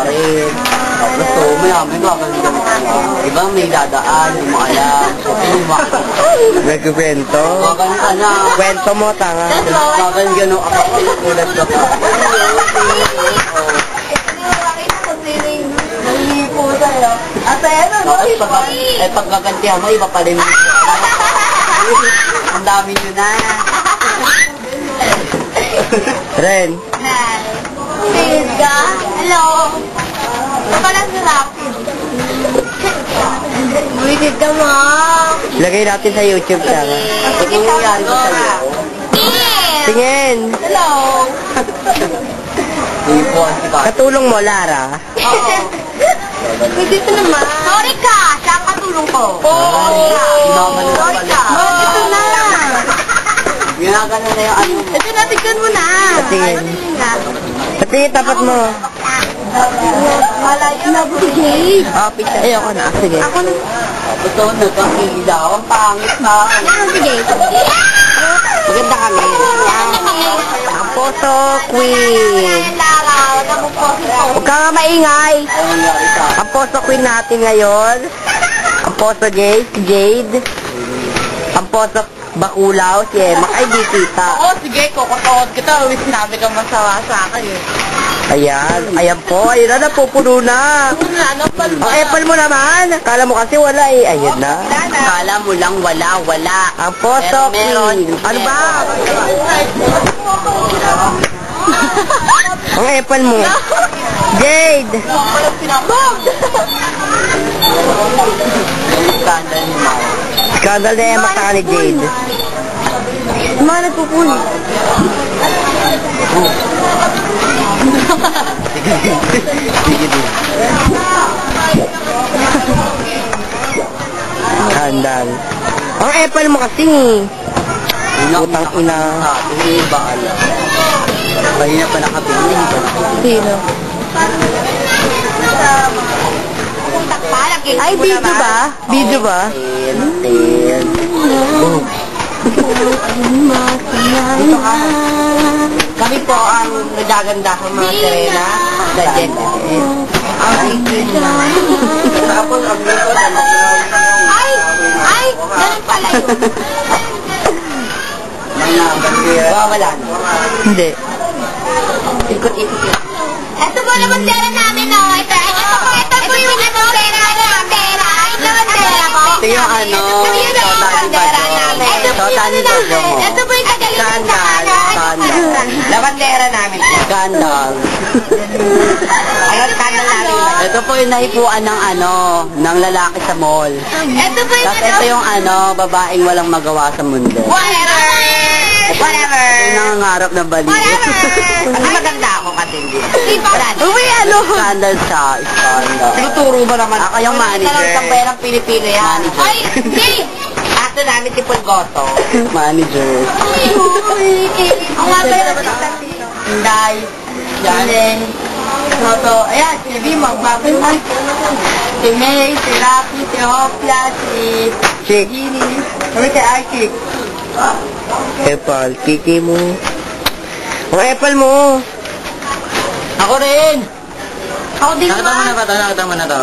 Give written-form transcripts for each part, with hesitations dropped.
rin. Gusto, may gagawin. Diba may dadaan, yung mga alam. So, Nagkwento? gagawin ka na. Kwento mo, tanga. Gagawin gano'n ako. Ulat ka pa. Tapos pag gagantihan mo, iba pa rin. Ang dami nyo na. Ren. Pilga? Hello? Pagkalas na rapid. Buwisid ka mo. Lagay natin sa YouTube, tanga. Ano nangyayari ko sa'yo? Tingin. Hello? Ipuan si Kat. Katulong mo, Lara. Oo. Dito naman. Sorry ka. Siya ang katulong ko. Sorry ka. Sorry ka. Dito na. Ginagano na yung ano mo. Ito na, tignan mo na. Patingin. Patingin, tapat mo. Malayo na po si Jay. Picture. Ayoko na. Sige. Ako na. Gusto ko nagkakilaw. Ang pangit na. Si Jay. Maganda kami. Ang photo queen. Huwag ka nga maingay. Ano nangyari sa akin? Ang photo queen natin ngayon. Ang photo Jade. Ang photo Bakulaw, si Emma. Ay, di kita. Oo, sige, kukutood kita. Sinabi ka masawa sa akin eh. Ayan. Ayan po. Ayun na, napupuno na. Ano pa Ang apple mo naman. Kala mo kasi wala eh. Ayun na. Kala mo lang wala. Ang photo Meron. queen. Ano ba? Ang apple mo. Jade. Yung skandal ni Mao. Skandal na Emma sa ni Jade. Mga nagpupuli. Sige din. Skandal. Ang apple mo kasi. Putang ina. Hindi ba alam? Kanina pa nakabili. Sino? Ay, video ba? Video ba? Ten. Kami po ang nagaganda sa mga Serena. The Jet. Ang Tapos ang dito na Ay, ganun pala yun. wala na. Hindi. Ikot-ikot yun. Ito po naman pera namin, no? Ito po yung ano, pera pera. Ito ang pera ko. Ito yung ano, Pera namin. Totally ba mo? Ito po yung kagaling sa Skandal. Labandera namin. Skandal. Ayun, skandal namin. Ito po yung nahipuan ng ano, ng lalaki sa mall. Ito po yung Tapos ito yung ano, babaeng walang magawa sa mundo. Whatever. Yung nangangarap na baliw. Mas maganda ako kasi hindi. Uwi, ano? Skandal siya, skandal. Tinuturo ba naman? Ako yung manager. Talagang sambayang Pilipino yan. Manager. Ay, Jay! Ato namin si Pulgoto. Manager. Ang nga ba yung Hinday. Jalen. Toto. Ayan, si Bimang. Bagay. Si May, si Rafi, si Hopla, si Gini. Kami kay Archie. Apple, kiki mo. Ang apple mo. Ako rin! Ako din Nakita mo na ba ito? Nakita mo na ito?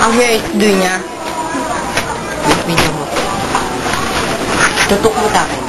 Ang hair is do niya. Video mo. Tutok mo takin.